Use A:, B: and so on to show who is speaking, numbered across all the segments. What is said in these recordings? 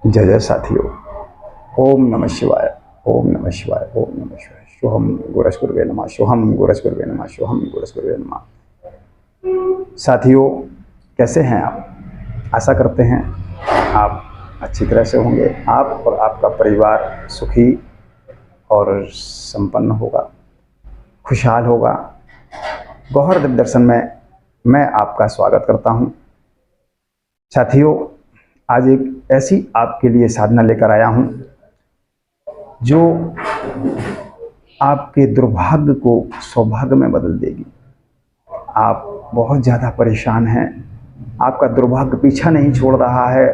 A: जय जय साथियों। ओम नमः शिवाय। ओम नमः शिवाय। ओम नमः शिवाय। सोहम गुरस्कुर्वे नमः। सोहम गुरस्कुर्वे नमः। सोहम गुरस्कुर्वे नमः। साथियों, कैसे हैं आप? आशा करते हैं आप अच्छी तरह से होंगे। आप और आपका परिवार सुखी और संपन्न होगा, खुशहाल होगा। गौहर दिव्य दर्शन में मैं आपका स्वागत करता हूं। साथियों, आज एक ऐसी आपके लिए साधना लेकर आया हूं जो आपके दुर्भाग्य को सौभाग्य में बदल देगी। आप बहुत ज़्यादा परेशान हैं, आपका दुर्भाग्य पीछा नहीं छोड़ रहा है,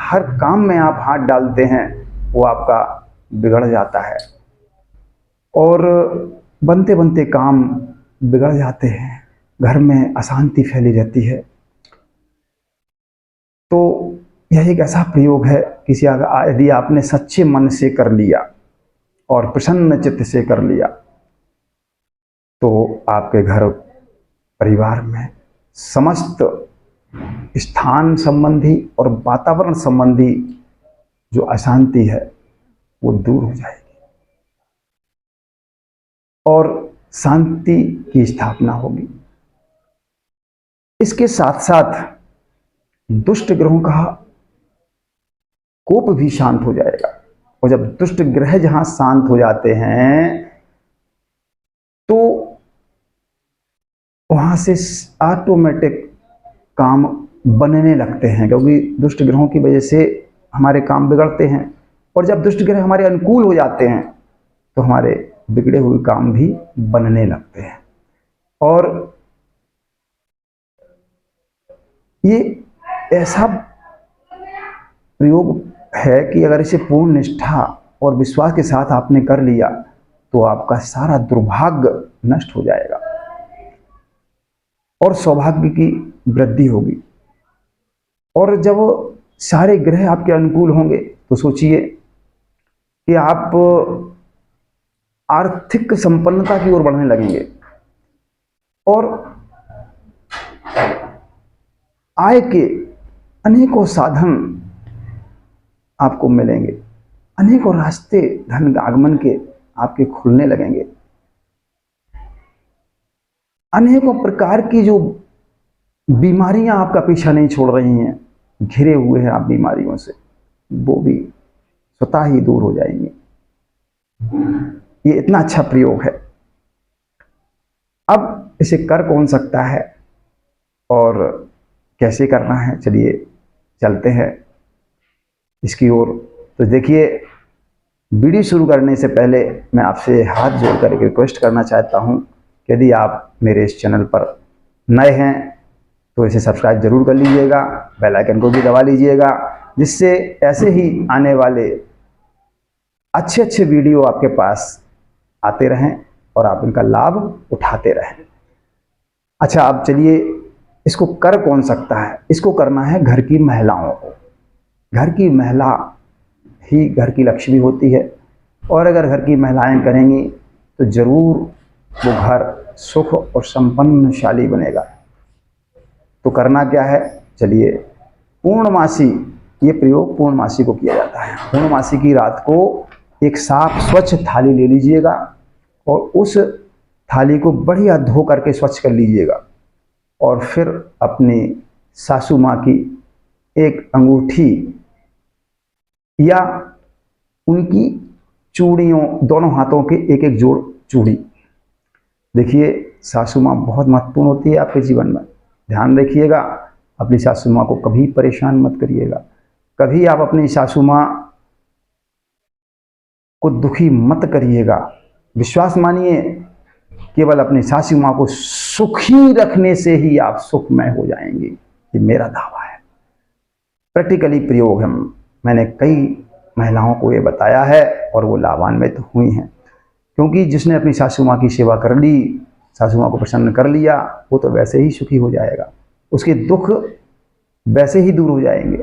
A: हर काम में आप हाथ डालते हैं वो आपका बिगड़ जाता है और बनते बनते काम बिगड़ जाते हैं, घर में अशांति फैली रहती है। तो यह एक ऐसा प्रयोग है, किसी यदि आपने सच्चे मन से कर लिया और प्रसन्न चित्त से कर लिया तो आपके घर परिवार में समस्त स्थान संबंधी और वातावरण संबंधी जो अशांति है वो दूर हो जाएगी और शांति की स्थापना होगी। इसके साथ साथ दुष्ट ग्रहों का कोप भी शांत हो जाएगा, और जब दुष्ट ग्रह जहां शांत हो जाते हैं तो वहां से ऑटोमेटिक काम बनने लगते हैं, क्योंकि दुष्ट ग्रहों की वजह से हमारे काम बिगड़ते हैं। और जब दुष्ट ग्रह हमारे अनुकूल हो जाते हैं तो हमारे बिगड़े हुए काम भी बनने लगते हैं। और ये ऐसा प्रयोग है कि अगर इसे पूर्ण निष्ठा और विश्वास के साथ आपने कर लिया तो आपका सारा दुर्भाग्य नष्ट हो जाएगा और सौभाग्य की वृद्धि होगी। और जब सारे ग्रह आपके अनुकूल होंगे तो सोचिए कि आप आर्थिक संपन्नता की ओर बढ़ने लगेंगे और आय के अनेकों साधन आपको मिलेंगे, अनेकों रास्ते धन आगमन के आपके खुलने लगेंगे। अनेकों प्रकार की जो बीमारियां आपका पीछा नहीं छोड़ रही हैं, घिरे हुए हैं आप बीमारियों से, वो भी स्वतः ही दूर हो जाएंगी। ये इतना अच्छा प्रयोग है। अब इसे कर कौन सकता है और कैसे करना है, चलिए चलते हैं इसकी ओर। तो देखिए, वीडियो शुरू करने से पहले मैं आपसे हाथ जोड़कर एक रिक्वेस्ट करना चाहता हूं कि यदि आप मेरे इस चैनल पर नए हैं तो इसे सब्सक्राइब जरूर कर लीजिएगा, बेल आइकन को भी दबा लीजिएगा, जिससे ऐसे ही आने वाले अच्छे अच्छे वीडियो आपके पास आते रहें और आप इनका लाभ उठाते रहें। अच्छा, अब चलिए, इसको कर कौन सकता है? इसको करना है घर की महिलाओं को। घर की महिला ही घर की लक्ष्मी होती है, और अगर घर की महिलाएं करेंगी तो जरूर वो घर सुख और संपन्नशाली बनेगा। तो करना क्या है, चलिए, पूर्णमासी, ये प्रयोग पूर्णमासी को किया जाता है। पूर्णमासी की रात को एक साफ स्वच्छ थाली ले लीजिएगा और उस थाली को बढ़िया धो करके स्वच्छ कर लीजिएगा, और फिर अपनी सासू माँ की एक अंगूठी या उनकी चूड़ियों, दोनों हाथों के एक एक जोड़ चूड़ी। देखिए, सासू माँ बहुत महत्वपूर्ण होती है आपके जीवन में, ध्यान रखिएगा। अपनी सासू माँ को कभी परेशान मत करिएगा, कभी आप अपनी सासू माँ को दुखी मत करिएगा। विश्वास मानिए, केवल अपनी सासू माँ को सुखी रखने से ही आप सुखमय हो जाएंगे, ये मेरा दावा है। प्रैक्टिकली प्रयोग है, मैंने कई महिलाओं को ये बताया है और वो लाभान्वित हुई हैं, क्योंकि जिसने अपनी सासू माँ की सेवा कर ली, सासू माँ को प्रसन्न कर लिया, वो तो वैसे ही सुखी हो जाएगा, उसके दुख वैसे ही दूर हो जाएंगे,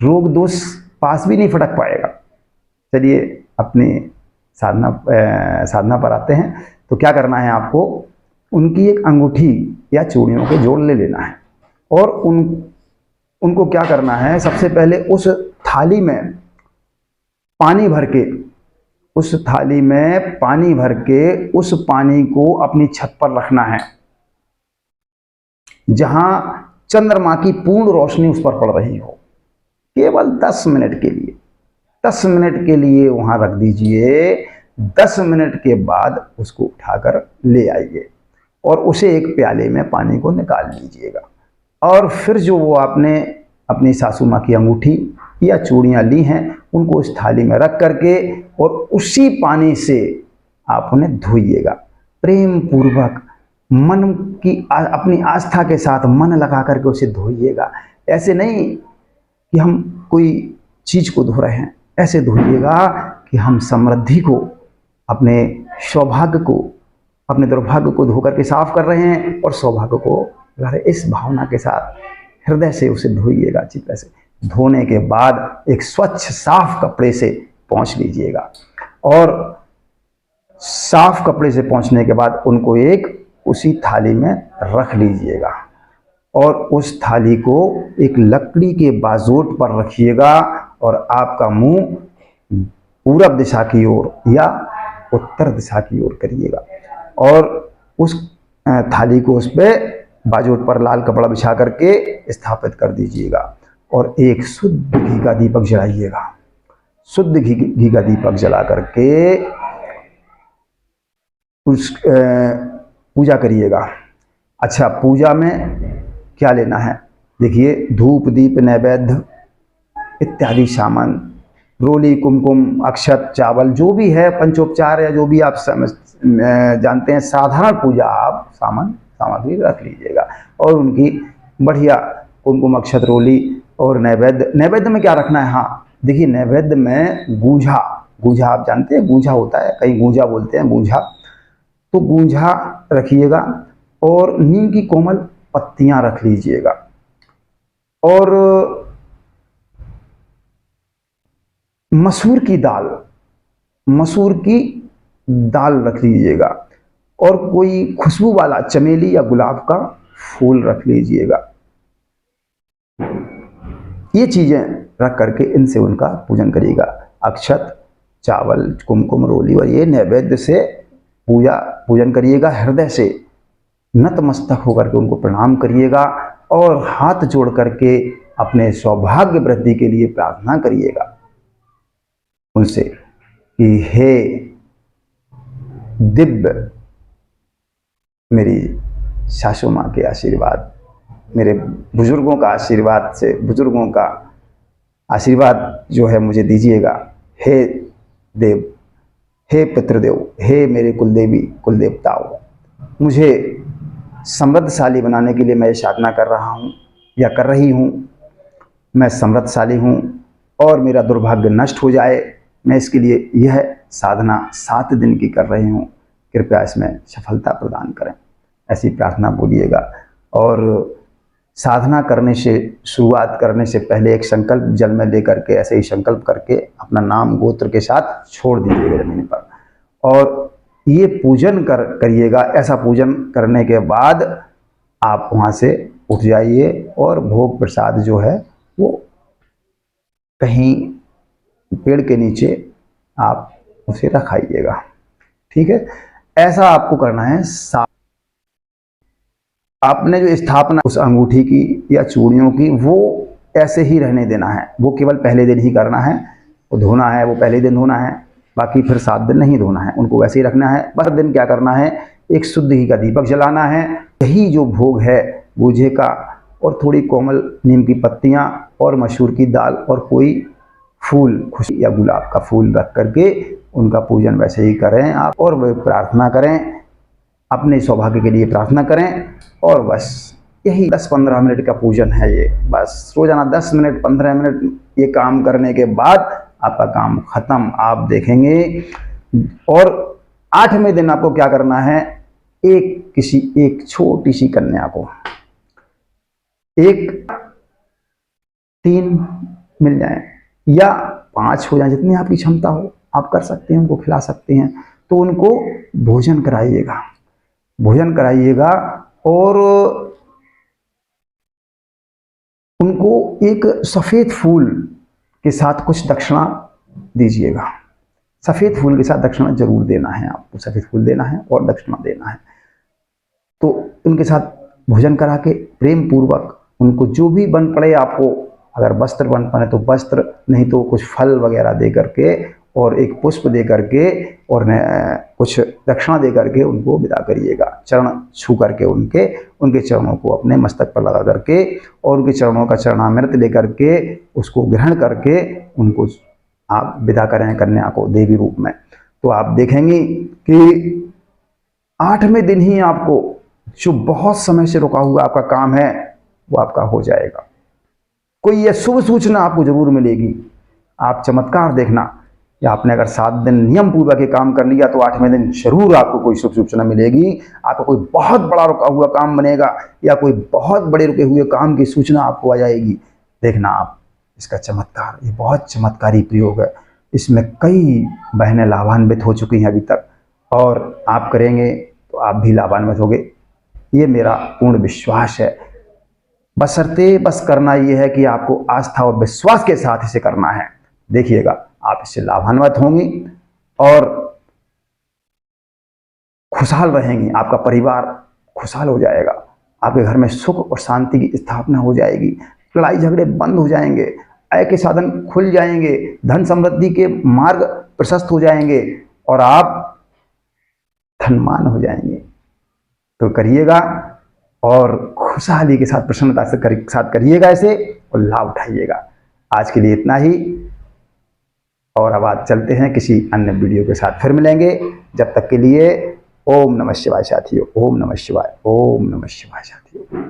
A: रोग दोष पास भी नहीं फटक पाएगा। चलिए अपनी साधना पर आते हैं। तो क्या करना है आपको, उनकी एक अंगूठी या चूड़ियों के जोड़ ले लेना है और उनको क्या करना है, सबसे पहले उस थाली में पानी भर के, उस थाली में पानी भर के उस पानी को अपनी छत पर रखना है, जहां चंद्रमा की पूर्ण रोशनी उस पर पड़ रही हो। केवल 10 मिनट के लिए, 10 मिनट के लिए वहां रख दीजिए। 10 मिनट के बाद उसको उठाकर ले आइए और उसे एक प्याले में पानी को निकाल लीजिएगा। और फिर जो वो आपने अपनी सासू माँ की अंगूठी या चूड़ियाँ ली हैं, उनको उस थाली में रख करके और उसी पानी से आप उन्हें धोइएगा। प्रेम पूर्वक मन की अपनी आस्था के साथ मन लगा करके उसे धोइएगा। ऐसे नहीं कि हम कोई चीज़ को धो रहे हैं, ऐसे धोइएगा कि हम समृद्धि को, अपने सौभाग्य को, अपने दुर्भाग्य को धो करके साफ कर रहे हैं और सौभाग्य को ला रहे। इस भावना के साथ हृदय से उसे धोइएगा अच्छी तरह से। धोने के बाद एक स्वच्छ साफ कपड़े से पोंछ लीजिएगा और साफ कपड़े से पोंछने के बाद उनको एक उसी थाली में रख लीजिएगा और उस थाली को एक लकड़ी के बाजोट पर रखिएगा और आपका मुंह पूरब दिशा की ओर या उत्तर दिशा की ओर करिएगा और उस थाली को उस पर बाजोट पर लाल कपड़ा बिछा करके स्थापित कर दीजिएगा और एक शुद्ध घी का दीपक जलाइएगा। शुद्ध घी का दीपक जला करके उस पूजा करिएगा। अच्छा, पूजा में क्या लेना है? देखिए, धूप दीप नैवेद्य इत्यादि सामान, रोली कुमकुम अक्षत चावल, जो भी है पंचोपचार या जो भी आप जानते हैं साधारण पूजा आप सामग्री रख लीजिएगा और उनकी बढ़िया कुमकुम अक्षत रोली और नैवेद्य में क्या रखना है? हाँ देखिए, नैवेद्य में गूंझा आप जानते हैं, गूंझा होता है, कहीं गूंझा बोलते हैं, गूंझा, तो गूंझा रखिएगा और नीम की कोमल पत्तियां रख लीजिएगा और मसूर की दाल रख लीजिएगा और कोई खुशबू वाला चमेली या गुलाब का फूल रख लीजिएगा। ये चीजें रख करके इनसे उनका पूजन करिएगा। अक्षत चावल कुमकुम रोली और ये नैवेद्य से पूजन करिएगा। हृदय से नतमस्तक होकर के उनको प्रणाम करिएगा और हाथ जोड़ करके अपने सौभाग्य वृद्धि के लिए प्रार्थना करिएगा उनसे कि हे दिव्य मेरी सासू माँ के आशीर्वाद, मेरे बुजुर्गों का आशीर्वाद से, बुजुर्गों का आशीर्वाद जो है मुझे दीजिएगा। हे देव, हे पितृदेव, हे मेरे कुलदेवी कुलदेवताओं, मुझे समृद्धशाली बनाने के लिए मैं साधना कर रहा हूँ या कर रही हूँ। मैं समृद्धशाली हूँ और मेरा दुर्भाग्य नष्ट हो जाए, मैं इसके लिए यह साधना 7 दिन की कर रही हूँ, कृपया इसमें सफलता प्रदान करें। ऐसी प्रार्थना बोलिएगा और साधना करने से, शुरुआत करने से पहले एक संकल्प जल में लेकर के ऐसे ही संकल्प करके अपना नाम गोत्र के साथ छोड़ दीजिएगा जमीन पर और ये पूजन करिएगा। ऐसा पूजन करने के बाद आप वहाँ से उठ जाइए और भोग प्रसाद जो है वो कहीं पेड़ के नीचे आप उसे रखाइएगा। ठीक है, ऐसा आपको करना है। आपने जो स्थापना उस अंगूठी की या चूड़ियों की वो ऐसे ही रहने देना है। वो केवल पहले दिन ही करना है, वो धोना है, वो पहले दिन धोना है, बाकी फिर 7 दिन नहीं धोना है, उनको वैसे ही रखना है। बस दिन क्या करना है, एक शुद्ध घी का दीपक जलाना है। यही जो भोग है गूंजे का और थोड़ी कोमल नीम की पत्तियां और मसूर की दाल और कोई फूल, खुशी या गुलाब का फूल रख करके उनका पूजन वैसे ही करें आप और वे प्रार्थना करें, अपने सौभाग्य के लिए प्रार्थना करें। और बस यही 10-15 मिनट का पूजन है ये। बस रोजाना 10 मिनट 15 मिनट ये काम करने के बाद आपका काम खत्म, आप देखेंगे। और 8वें दिन आपको क्या करना है, एक छोटी सी कन्या को 3 मिल जाए या 5 हो जाए, जितनी आपकी क्षमता हो आप कर सकते हैं, उनको खिला सकते हैं। तो उनको भोजन कराइएगा और उनको एक सफ़ेद फूल के साथ कुछ दक्षिणा दीजिएगा। सफ़ेद फूल के साथ दक्षिणा जरूर देना है आपको, सफ़ेद फूल देना है और दक्षिणा देना है। तो उनके साथ भोजन करा के प्रेम पूर्वक उनको जो भी बन पड़े आपको, अगर वस्त्र बन पड़े तो वस्त्र, नहीं तो कुछ फल वगैरह दे करके और एक पुष्प दे करके और कुछ दक्षिणा दे करके उनको विदा करिएगा। चरण छू करके उनके चरणों को अपने मस्तक पर लगा करके और उनके चरणों का चरणामृत ले करके उसको ग्रहण करके उनको आप विदा करें कन्या को देवी रूप में। तो आप देखेंगे कि 8वें दिन ही आपको जो बहुत समय से रुका हुआ आपका काम है वो आपका हो जाएगा। कोई यह शुभ सूचना आपको जरूर मिलेगी। आप चमत्कार देखना, या आपने अगर 7 दिन नियम पूर्वक ये काम कर लिया तो 8वें दिन जरूर आपको कोई शुभ सूचना मिलेगी। आपका कोई बहुत बड़ा रुका हुआ काम बनेगा या कोई बहुत बड़े रुके हुए काम की सूचना आपको आ जाएगी। देखना आप इसका चमत्कार, ये बहुत चमत्कारी प्रयोग है। इसमें कई बहनें लाभान्वित हो चुकी हैं अभी तक, और आप करेंगे तो आप भी लाभान्वित होंगे, ये मेरा पूर्ण विश्वास है। बशर्ते बस करना ये है कि आपको आस्था और विश्वास के साथ इसे करना है। देखिएगा आप इससे लाभान्वित होंगी और खुशहाल रहेंगी। आपका परिवार खुशहाल हो जाएगा, आपके घर में सुख और शांति की स्थापना हो जाएगी, लड़ाई झगड़े बंद हो जाएंगे, आय के साधन खुल जाएंगे, धन समृद्धि के मार्ग प्रशस्त हो जाएंगे और आप धनवान हो जाएंगे। तो करिएगा और खुशहाली के साथ, प्रसन्नता से साथ करिएगा इसे और लाभ उठाइएगा। आज के लिए इतना ही, और अब आज चलते हैं किसी अन्य वीडियो के साथ, फिर मिलेंगे। जब तक के लिए ओम नमः शिवाय साथियों, ओम नमः शिवाय, ओम नमः शिवाय साथियों।